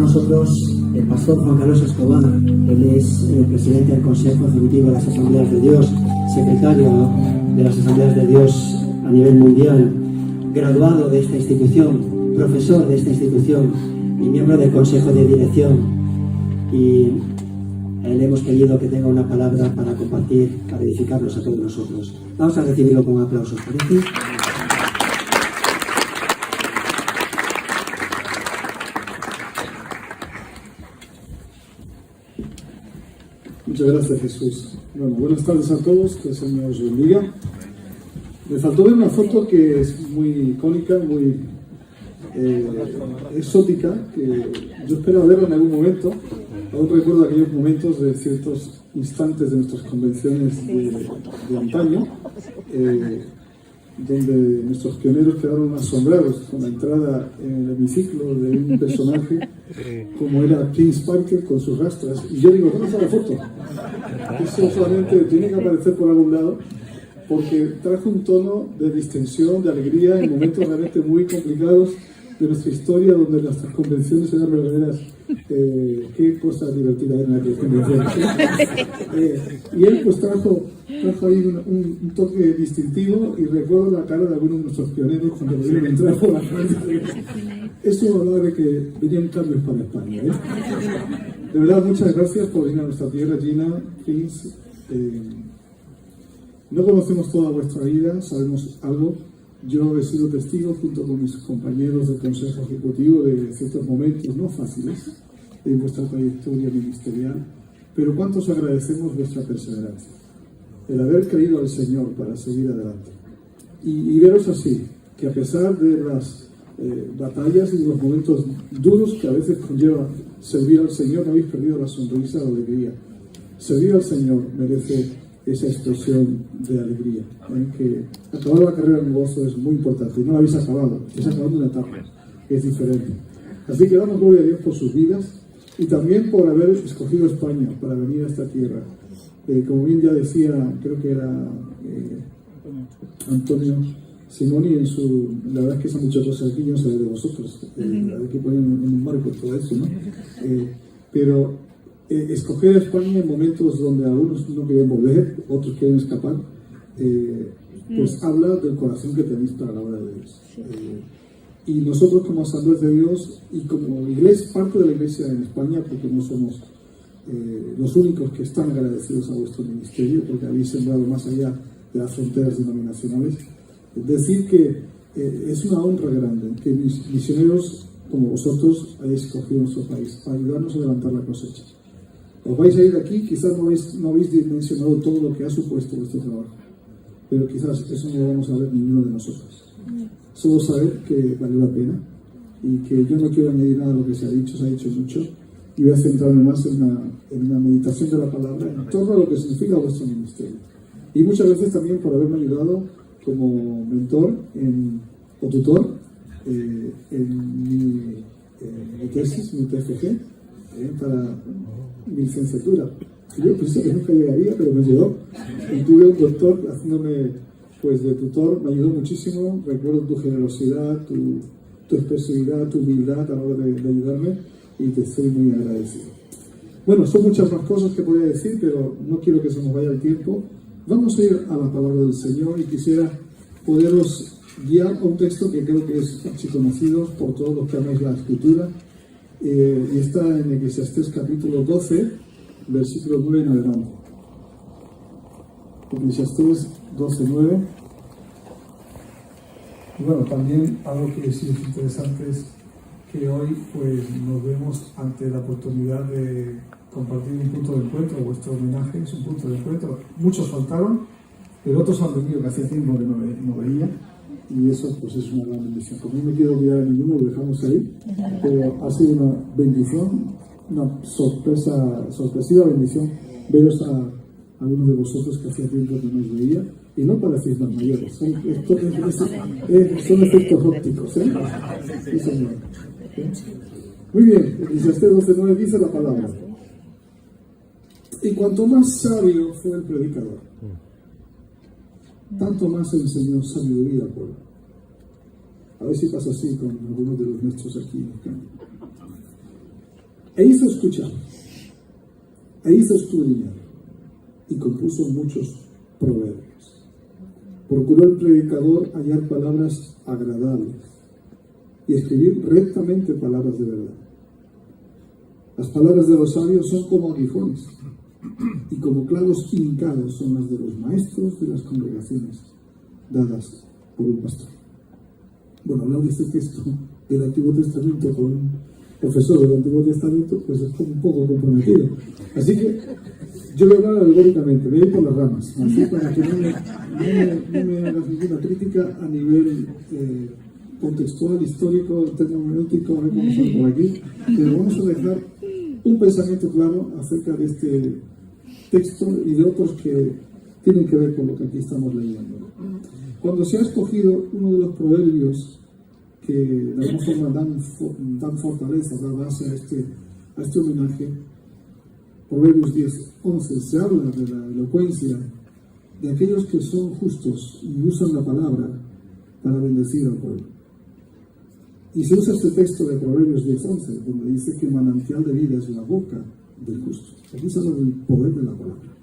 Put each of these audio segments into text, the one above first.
con nosotros el pastor Juan Carlos Escobar. Él es el presidente del Consejo Ejecutivo de las Asambleas de Dios, secretario de las Asambleas de Dios a nivel mundial, graduado de esta institución, profesor de esta institución y miembro del Consejo de Dirección. Y a él hemos querido que tenga una palabra para compartir, para edificarnos a todos nosotros. Vamos a recibirlo con aplausos, ¿parece? Muchas gracias, Jesús. Bueno, buenas tardes a todos, que el Señor os bendiga. Me faltó ver una foto que es muy icónica, muy exótica, que yo espero verla en algún momento. Aún recuerdo aquellos momentos de ciertos instantes de nuestras convenciones de antaño, donde nuestros pioneros quedaron asombrados con la entrada en el hemiciclo de un personaje como era Prince Parker con sus rastras. Y yo digo, ¿dónde está la foto? Eso solamente tiene que aparecer por algún lado, porque trajo un tono de distensión, de alegría en momentos realmente muy complicados de nuestra historia, donde nuestras convenciones eran verdaderas. Qué cosa divertida eran aquellas convenciones. Y él pues trajo ahí un toque distintivo, y recuerdo la cara de algunos de nuestros pioneros cuando volvieron a entrar por la frente. Eso hablaba de que venían cambios para España. De verdad, muchas gracias por venir a nuestra tierra, Gina, Prince. No conocemos toda vuestra vida, sabemos algo. Yo he sido testigo, junto con mis compañeros del Consejo Ejecutivo, de ciertos momentos no fáciles en vuestra trayectoria ministerial, pero cuántos agradecemos vuestra perseverancia, el haber creído al Señor para seguir adelante. Y veros así, que a pesar de las batallas y los momentos duros que a veces conlleva servir al Señor, no habéis perdido la sonrisa, la alegría. Servir al Señor merece esa expresión de alegría, que acabar la carrera en gozo es muy importante, y no la habéis acabado, estáis acabando una etapa, es diferente. Así que damos gloria a Dios por sus vidas y también por haber escogido España para venir a esta tierra. Como bien ya decía, creo que era Antonio Simoni, la verdad es que son muchas cosas aquí, yo no sé de vosotros, hay que poner en un marco todo eso, ¿no? Pero escoger a España en momentos donde algunos no quieren volver, otros quieren escapar, pues habla del corazón que tenéis para la obra de Dios. Y nosotros, como Asambleas de Dios y como iglesia, parte de la iglesia en España, porque no somos los únicos que están agradecidos a vuestro ministerio, porque habéis sembrado más allá de las fronteras denominacionales, decir que es una honra grande que misioneros como vosotros hayáis escogido nuestro país para ayudarnos a levantar la cosecha. Os vais a ir de aquí, quizás no habéis dimensionado todo lo que ha supuesto vuestro trabajo, pero quizás eso no lo vamos a ver ninguno de nosotros. Solo saber que valió la pena, y que yo no quiero añadir nada a lo que se ha dicho mucho, y voy a centrarme más en una meditación de la palabra en torno a lo que significa vuestro ministerio. Y muchas veces también por haberme ayudado como mentor o tutor en mi tesis, mi TFG, para mi licenciatura. Yo pensé que nunca llegaría, pero me llegó. Y tuve un doctor haciéndome pues de tutor, me ayudó muchísimo. Recuerdo tu generosidad, tu expresividad, tu humildad a la hora de ayudarme, y te estoy muy agradecido. Bueno, son muchas más cosas que podría decir, pero no quiero que se nos vaya el tiempo. Vamos a ir a la palabra del Señor, y quisiera poderos guiar a un texto que creo que es archiconocido por todos los que amáis la Escritura, y está en Eclesiastés capítulo 12, versículo 9 en adelante. Eclesiastés 12:9. Y bueno, también algo que sí es interesante es que hoy pues nos vemos ante la oportunidad de compartir un punto de encuentro. Vuestro homenaje es un punto de encuentro. Muchos faltaron, pero otros han venido que hacía tiempo que no veía, y eso pues es una gran bendición. Como no me quiero olvidar a ninguno, lo dejamos ahí, pero ha sido una bendición, una sorpresiva bendición veros a algunos de vosotros que hacía tiempo que no os veía, y no parecéis más mayores, son efectos ópticos, ¿eh? Sí, señor. Muy bien, Eclesiastés 12:9 dice la palabra: y cuanto más sabio fue el predicador, tanto más enseñó sabiduría al pueblo. A ver si pasa así con algunos de los nuestros aquí. e hizo escuchar, e hizo escudriñar, y compuso muchos proverbios. Procuró el predicador hallar palabras agradables y escribir rectamente palabras de verdad. Las palabras de los sabios son como aguijones, y como clavos hincados son las de los maestros de las congregaciones dadas por un pastor. Bueno, hablar de este texto del Antiguo Testamento con un profesor del Antiguo Testamento, pues es un poco comprometido. Así que yo voy a hablar alegóricamente, voy a ir por las ramas, así para que no me hagas ninguna crítica a nivel contextual, histórico, termológico, a ver cómo sale por aquí, pero vamos a dejar un pensamiento claro acerca de este texto y de otros que tienen que ver con lo que aquí estamos leyendo. Cuando se ha escogido uno de los proverbios que de alguna forma dan fortaleza, da base a este homenaje, Proverbios 10:11, se habla de la elocuencia de aquellos que son justos y usan la palabra para bendecir al pueblo. Y se usa este texto de Proverbios 10:11, donde dice que el manantial de vida es la boca del justo. Aquí se habla del poder de la palabra.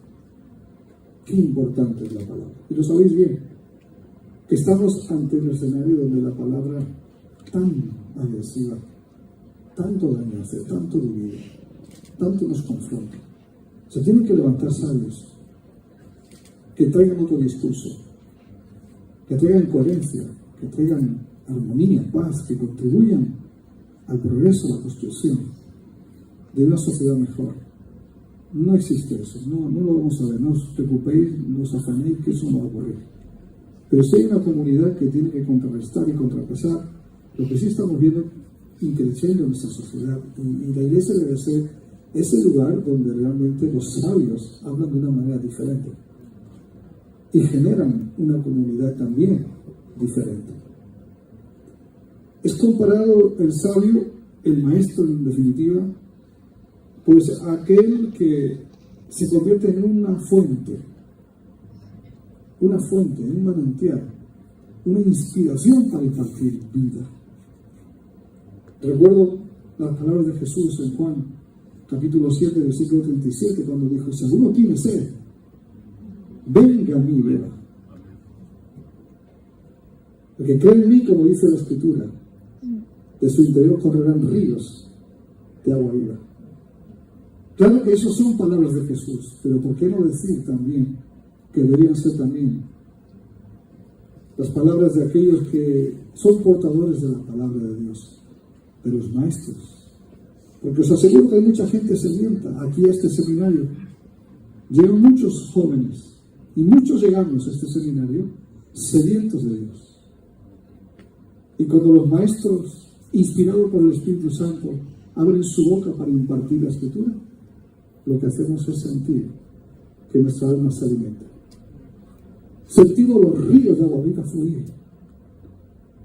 Qué importante es la palabra. Y lo sabéis bien, que estamos ante un escenario donde la palabra tan agresiva, tanto daño hace, tanto divide, tanto nos confronta. Se tienen que levantar sabios que traigan otro discurso, que traigan coherencia, que traigan armonía, paz, que contribuyan al progreso, a la construcción de una sociedad mejor. No existe eso, no lo vamos a ver, no os preocupéis, no os afanéis, que eso no va a ocurrir. Pero si hay una comunidad que tiene que contrarrestar y contrapesar lo que sí estamos viendo increciendo en nuestra sociedad, y la iglesia debe ser ese lugar donde realmente los sabios hablan de una manera diferente y generan una comunidad también diferente. Es comparado el sabio, el maestro en definitiva, pues aquel que se convierte en una fuente, un manantial, una inspiración para impartir vida. Recuerdo las palabras de Jesús en Juan, capítulo 7, versículo 37, cuando dijo: si alguno tiene sed, venga a mí y beba. Porque cree en mí, como dice la Escritura, de su interior correrán ríos de agua viva. Claro que eso son palabras de Jesús, pero ¿por qué no decir también que deberían ser también las palabras de aquellos que son portadores de la palabra de Dios, de los maestros? Porque os aseguro que hay mucha gente sedienta aquí a este seminario. Llegan muchos jóvenes y muchos llegamos a este seminario sedientos de Dios. Y cuando los maestros, inspirados por el Espíritu Santo, abren su boca para impartir la Escritura, lo que hacemos es sentir que nuestra alma se alimenta. Sentimos los ríos de agua viva fluir.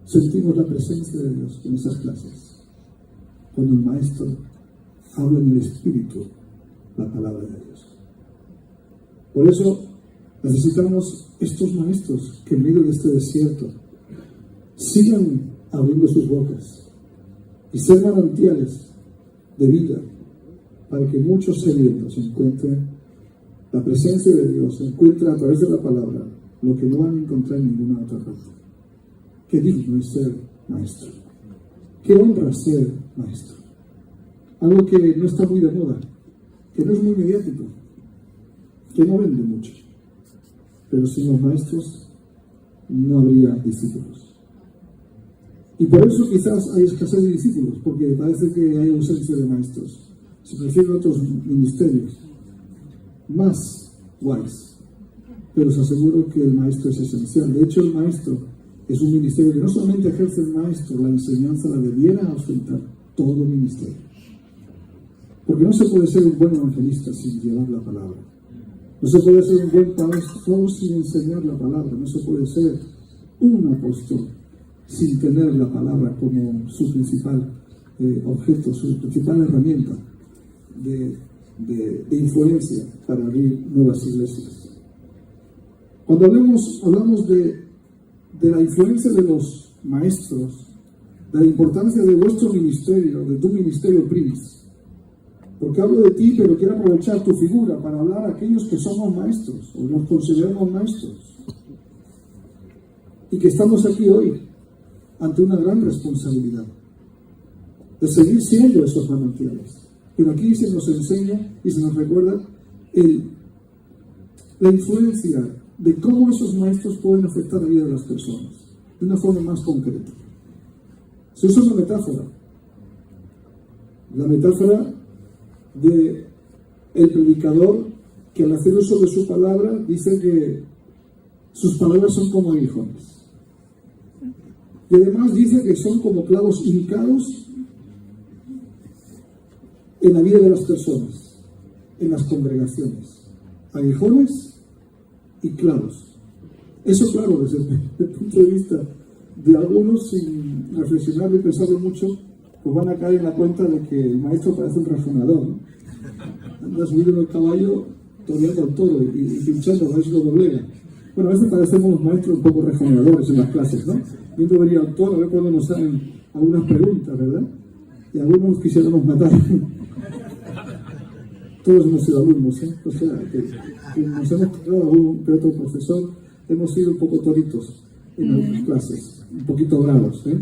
Sentimos la presencia de Dios en esas clases. Cuando el maestro habla en el Espíritu la palabra de Dios. Por eso necesitamos estos maestros que en medio de este desierto sigan abriendo sus bocas y ser manantiales de vida para que muchos sedientos encuentren la presencia de Dios, encuentren a través de la palabra lo que no van a encontrar en ninguna otra parte. Qué digno es ser maestro. Qué honra ser maestro. Algo que no está muy de moda, que no es muy mediático, que no vende mucho. Pero sin los maestros no habría discípulos. Y por eso quizás hay escasez de discípulos, porque parece que hay ausencia de maestros. Se prefieren otros ministerios más guays. Pero os aseguro que el maestro es esencial. De hecho, el maestro es un ministerio que no solamente ejerce el maestro, la enseñanza la debiera ostentar todo ministerio. Porque no se puede ser un buen evangelista sin llevar la palabra. No se puede ser un buen pastor sin enseñar la palabra. No se puede ser un apóstol sin tener la palabra como su principal objeto, su principal herramienta de influencia para abrir nuevas iglesias. Cuando hablamos de la influencia de los maestros, de la importancia de vuestro ministerio, de tu ministerio primis, Porque hablo de ti, pero quiero aprovechar tu figura para hablar a aquellos que somos maestros, o nos consideramos maestros, y que estamos aquí hoy ante una gran responsabilidad de seguir siendo esos manantiales. Pero aquí se nos enseña y se nos recuerda la influencia de cómo esos maestros pueden afectar la vida de las personas de una forma más concreta. Se usa una metáfora, la metáfora de el predicador que al hacer uso de su palabra dice que sus palabras son como aguijones, y además dice que son como clavos hincados en la vida de las personas, en las congregaciones, aguijones y clavos. Eso, claro, desde el punto de vista de algunos, sin reflexionar y pensarlo mucho, pues van a caer en la cuenta de que el maestro parece un rajonador, ¿no? Anda subido en el caballo, toreando al toro y pinchando, a ver si lo doblega. Bueno, a veces parecemos los maestros un poco rajonadores en las clases, ¿no? Viendo venir al toro, a ver cuándo nos salen algunas preguntas, ¿verdad? Y algunos quisiéramos matar. Todos hemos sido alumnos, ¿eh? O sea, que nos hemos quedado algún que otro profesor, hemos sido un poco toritos en algunas clases, un poquito bravos, ¿eh?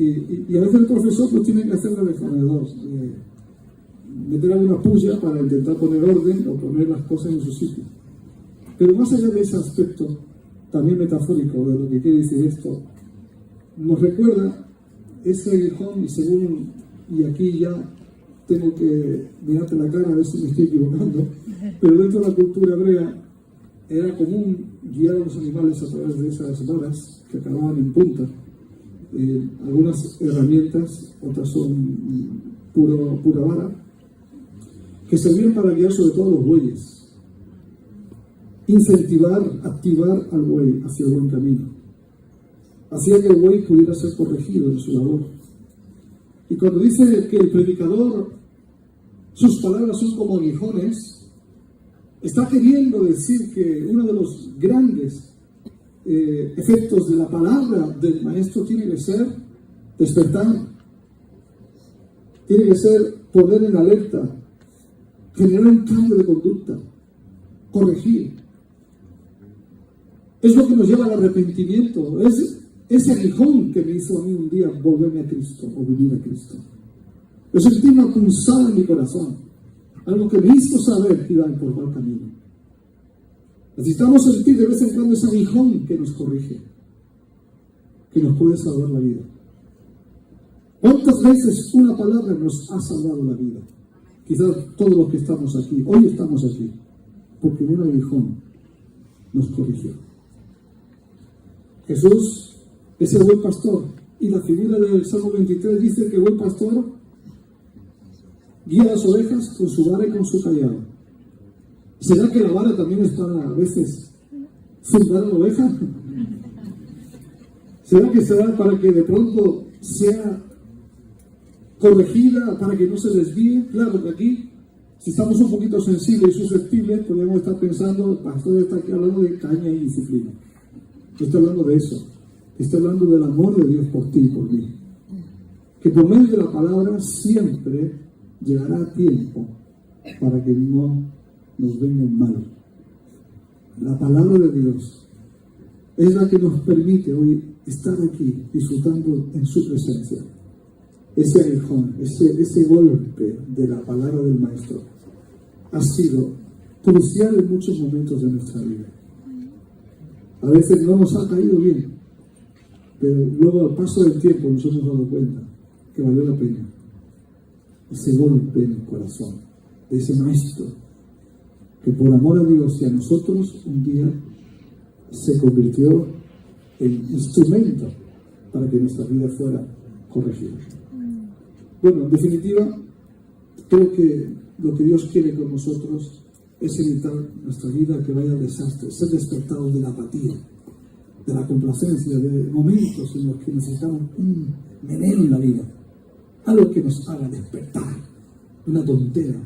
Y a veces el profesor pues tiene que hacer de reformador, meter alguna puya para intentar poner orden o poner las cosas en su sitio. Pero más allá de ese aspecto, también metafórico de lo que quiere decir esto, nos recuerda ese aguijón, y aquí ya tengo que mirarte la cara a ver si me estoy equivocando, pero dentro de la cultura hebrea era común guiar a los animales a través de esas varas que acababan en punta. Algunas herramientas, otras son pura vara, que servían para guiar sobre todo los bueyes, incentivar, activar al buey hacia el buen camino, hacía que el buey pudiera ser corregido en su labor. Y cuando dice que el predicador, sus palabras son como aguijones, está queriendo decir que uno de los grandes efectos de la palabra del maestro tiene que ser despertar, tiene que ser poner en alerta, generar un cambio de conducta, corregir. Es lo que nos lleva al arrepentimiento, es ese aguijón que me hizo a mí un día volverme a Cristo o vivir a Cristo. Yo sentí una punzada en mi corazón, algo que me hizo saber que iba por mal camino. Necesitamos sentir de vez en cuando ese aguijón que nos corrige, que nos puede salvar la vida. ¿Cuántas veces una palabra nos ha salvado la vida? Quizás todos los que estamos aquí, hoy estamos aquí, porque un aguijón nos corrigió. Jesús es el buen pastor, y la figura del Salmo 23 dice que el buen pastor guía a las ovejas con su vara y con su callado. ¿Será que la vara también es para a veces zumbar a la oveja? ¿Será que será para que de pronto sea corregida, para que no se desvíe? Claro que aquí, si estamos un poquito sensibles y susceptibles, podríamos estar pensando, el pastor está aquí hablando de caña y disciplina. No estoy hablando de eso. Estoy hablando del amor de Dios por ti y por mí. Que por medio de la palabra siempre llegará a tiempo para que no nos vengan mal. La palabra de Dios es la que nos permite hoy estar aquí disfrutando en su presencia. Ese aguijón, ese golpe de la palabra del Maestro ha sido crucial en muchos momentos de nuestra vida. A veces no nos ha caído bien, pero luego al paso del tiempo nos hemos dado cuenta que valió la pena ese golpe en el corazón de ese Maestro que por amor a Dios y a nosotros un día se convirtió en instrumento para que nuestra vida fuera corregida. Bueno, en definitiva, creo que lo que Dios quiere con nosotros es evitar nuestra vida que vaya al desastre, ser despertados de la apatía, de la complacencia, de momentos en los que necesitamos un meneo en la vida, algo que nos haga despertar de una tontera,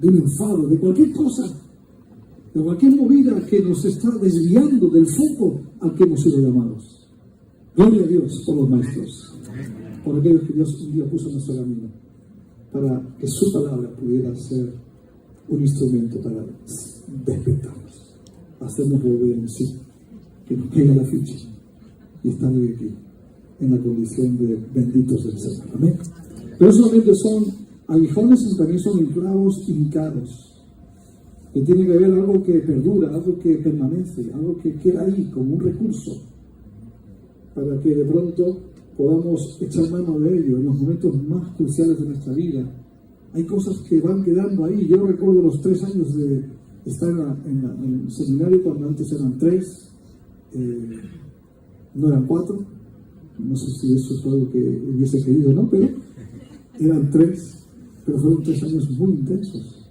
de un enfado, de cualquier cosa, de cualquier movida que nos está desviando del foco al que hemos sido llamados. Gloria a Dios por los maestros, por aquellos que Dios un día puso en nuestro camino. para que su palabra pudiera ser un instrumento para despertarnos, hacernos volver en sí, que nos caiga la ficha y estar hoy aquí en la condición de benditos del Señor. Amén. Pero solamente son aguijones, y también son clavos hincados, que tiene que ver algo que perdura, algo que permanece, algo que queda ahí como un recurso, para que de pronto podamos echar mano de ello en los momentos más cruciales de nuestra vida. Hay cosas que van quedando ahí. Yo recuerdo los 3 años de estar en el seminario, cuando antes eran 3, no eran 4, no sé si eso es algo que hubiese querido o no, pero eran 3, pero fueron 3 años muy intensos.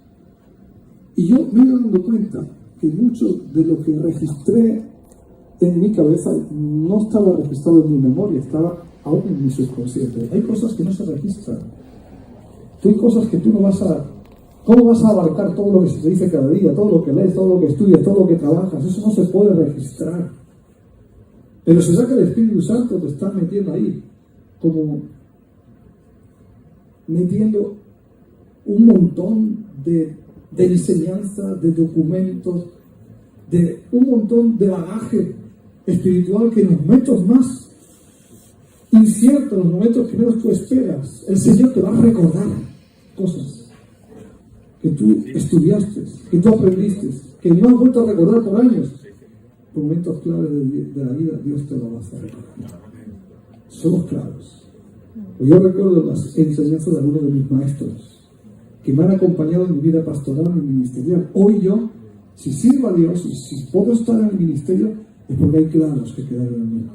Y yo me he dado cuenta que mucho de lo que registré en mi cabeza no estaba registrado en mi memoria, estaba aún en mi subconsciente. Hay cosas que no se registran. Hay cosas que tú no vas a... ¿Cómo vas a abarcar todo lo que se te dice cada día, todo lo que lees, todo lo que estudias, todo lo que trabajas? Eso no se puede registrar. Pero será que el Espíritu Santo te está metiendo ahí, como metiendo un montón de enseñanza, de documentos, de un montón de bagaje espiritual que en los momentos más inciertos, en los momentos que menos tú esperas, el Señor te va a recordar cosas que tú estudiaste, que tú aprendiste, que no has vuelto a recordar por años. Por momentos claves de la vida, Dios te lo va a hacer recordar. Somos claros. Yo recuerdo las enseñanzas de algunos de mis maestros que me han acompañado en mi vida pastoral y ministerial. Hoy yo, si sirvo a Dios y si puedo estar en el ministerio, es porque hay clavos que quedaron en mí.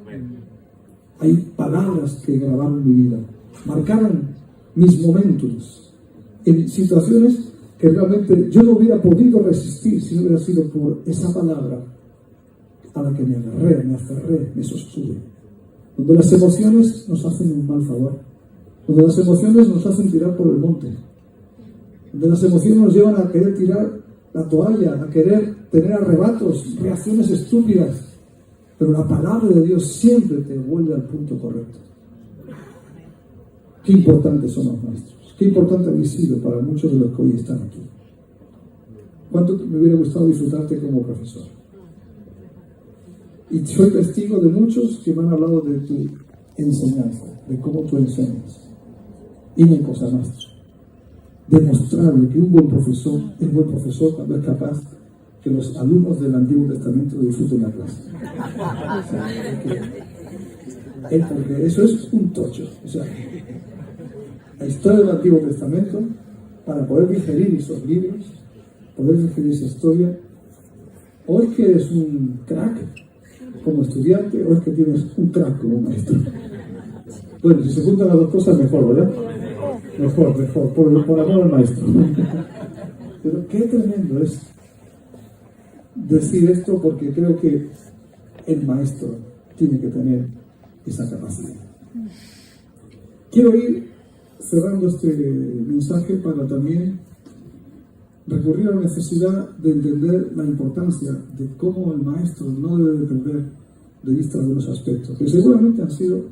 Hay palabras que grabaron mi vida, marcaron mis momentos en situaciones que realmente yo no hubiera podido resistir si no hubiera sido por esa palabra a la que me agarré, me aferré, me sostuve. Donde las emociones nos hacen un mal favor, donde las emociones nos hacen tirar por el monte, donde las emociones nos llevan a querer tirar la toalla, a querer tener arrebatos, reacciones estúpidas, pero la palabra de Dios siempre te vuelve al punto correcto. Qué importantes son los maestros, qué importante habéis sido para muchos de los que hoy están aquí. ¿Cuánto me hubiera gustado disfrutarte como profesor? Y soy testigo de muchos que me han hablado de tu enseñanza, de cómo tú enseñas. Y una cosa más, demostrarle que un buen profesor es buen profesor cuando es capaz que los alumnos del Antiguo Testamento disfruten la clase. Porque eso es un tocho. O sea, la historia del Antiguo Testamento, para poder digerir esos libros, poder digerir esa historia, o es que eres un crack como estudiante, o es que tienes un crack como maestro. Bueno, si se juntan las dos cosas, mejor, ¿verdad? Mejor, por amor al maestro. Pero qué tremendo es decir esto, porque creo que el maestro tiene que tener esa capacidad. Quiero ir cerrando este mensaje para también recurrir a la necesidad de entender la importancia de cómo el maestro no debe de perder de vista algunos aspectos que seguramente han sido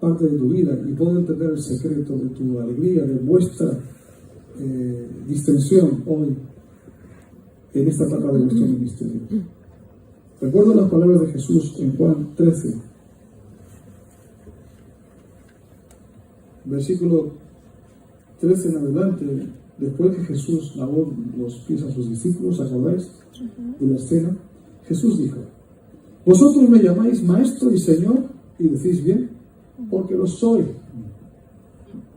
parte de tu vida, y puedo entender el secreto de tu alegría, de vuestra distensión hoy en esta etapa de vuestro ministerio. Recuerdo las palabras de Jesús en Juan 13, versículo 13 en adelante. Después que Jesús lavó los pies a sus discípulos, ¿acordáis de la escena? Jesús dijo: vosotros me llamáis maestro y señor, y decís bien, porque lo soy.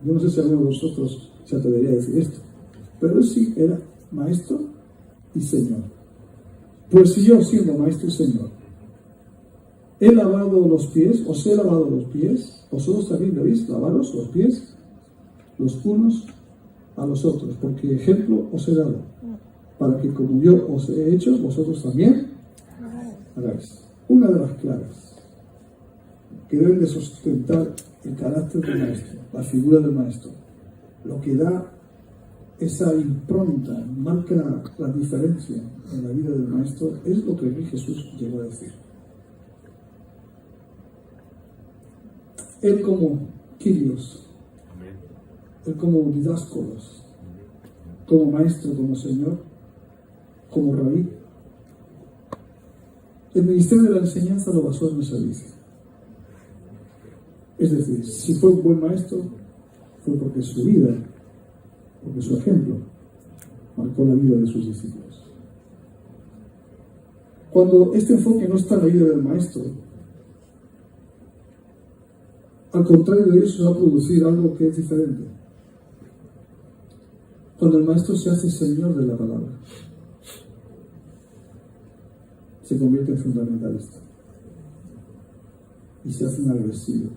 Yo no sé si alguno de vosotros se atrevería a decir esto, pero él sí era maestro y señor. Pues si yo, siendo maestro y señor, he lavado los pies, os he lavado los pies, vosotros también debéis lavaros los pies los unos a los otros, porque ejemplo os he dado, para que como yo os he hecho, vosotros también hagáis. Una de las claves que deben de sustentar el carácter del maestro, la figura del maestro, lo que da esa impronta, marca la diferencia en la vida del maestro, es lo que Jesús llegó a decir. Él como Kyrios, Él como didáscolos, como maestro, como señor, como rabí. El ministerio de la enseñanza lo basó en el servicio. Es decir, si fue un buen maestro, fue porque su vida, porque su ejemplo, marcó la vida de sus discípulos. Cuando este enfoque no está en la vida del maestro, al contrario de eso, va a producir algo que es diferente. Cuando el maestro se hace señor de la palabra, se convierte en fundamentalista y se hace un agresivo.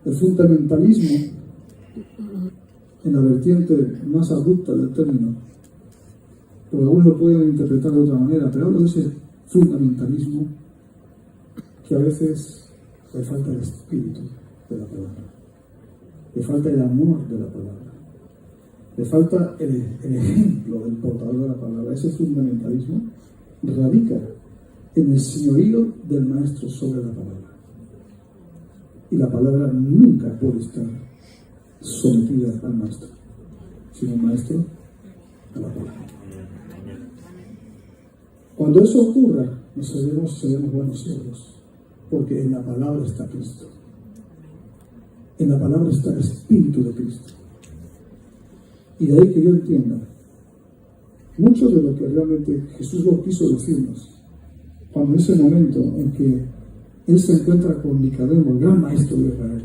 El fundamentalismo, en la vertiente más abrupta del término, porque algunos lo pueden interpretar de otra manera, pero hablo de ese fundamentalismo que a veces le falta el espíritu de la palabra, le falta el amor de la palabra, le falta el ejemplo del portador de la palabra. Ese fundamentalismo radica en el señorío del maestro sobre la palabra. Y la palabra nunca puede estar sometida al maestro, sino el maestro a la palabra. Cuando eso ocurra, seremos buenos siervos, porque en la palabra está Cristo. En la palabra está el Espíritu de Cristo. Y de ahí que yo entienda mucho de lo que realmente Jesús lo quiso decirnos, cuando en ese momento en que Él se encuentra con Nicodemo, el gran maestro de Israel,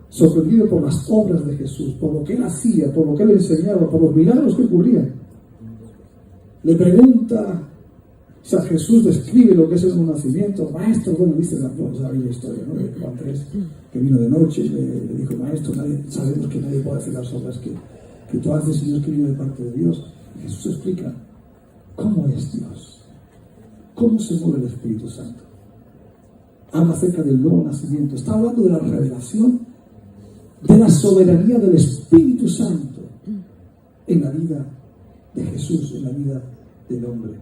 sorprendido por las obras de Jesús, por lo que Él hacía, por lo que Él enseñaba, por los milagros que ocurrían. Le pregunta, o sea, Jesús describe lo que es el nuevo nacimiento. Maestro, bueno, dice la historia, ¿no? De Juan 3, que vino de noche y le dijo, maestro, sabemos que nadie puede hacer las obras que tú haces, Señor, que vino de parte de Dios. Y Jesús explica cómo es Dios, cómo se mueve el Espíritu Santo. Habla acerca del nuevo nacimiento. Está hablando de la revelación de la soberanía del Espíritu Santo en la vida de Jesús, en la vida del hombre.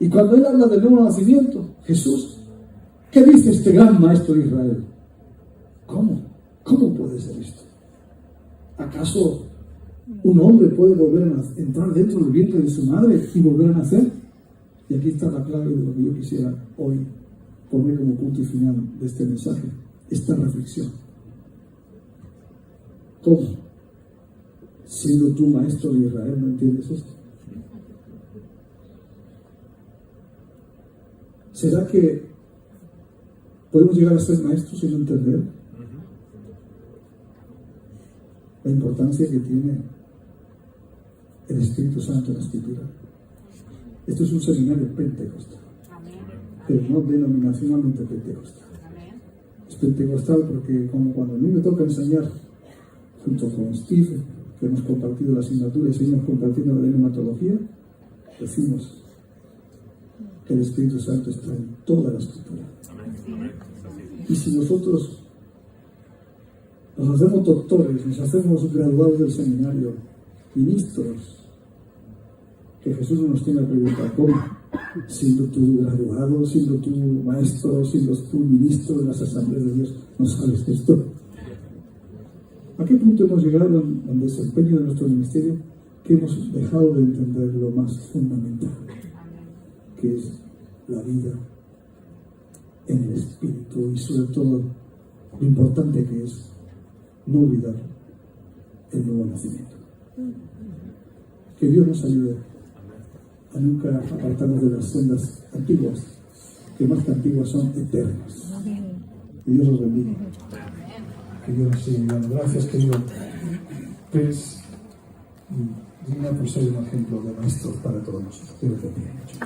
Y cuando Él habla del nuevo nacimiento, Jesús, ¿qué dice este gran maestro de Israel? ¿Cómo? ¿Cómo puede ser esto? ¿Acaso un hombre puede volver a entrar dentro del vientre de su madre y volver a nacer? Y aquí está la clave de lo que yo quisiera hoy poner como punto y final de este mensaje, esta reflexión. ¿Cómo? Siendo tú maestro de Israel, ¿no entiendes esto? ¿Será que podemos llegar a ser maestros sin entender la importancia que tiene el Espíritu Santo en la Escritura? Esto es un seminario pentecostal, pero no denominacionalmente pentecostal. Es pentecostal porque, como cuando a mí me toca enseñar, junto con Steve, que hemos compartido la asignatura y seguimos compartiendo la nematología, decimos que el Espíritu Santo está en toda la Escritura. Y si nosotros nos hacemos doctores, nos hacemos graduados del seminario, ministros, que Jesús no nos tiene que preguntar cómo, siendo tú graduado, siendo tú maestro, siendo tú ministro de las asambleas de Dios, no sabes esto. ¿A qué punto hemos llegado en el desempeño de nuestro ministerio que hemos dejado de entender lo más fundamental, que es la vida en el Espíritu y sobre todo lo importante que es no olvidar el nuevo nacimiento? Que Dios nos ayude a nunca apartarnos de las sendas antiguas, que más que antiguas son eternas. Que Dios los bendiga. Que Dios nos siga ayudando. Gracias, querido. Pues, digna por ser un ejemplo de maestro para todos nosotros. Dios te bendiga mucho.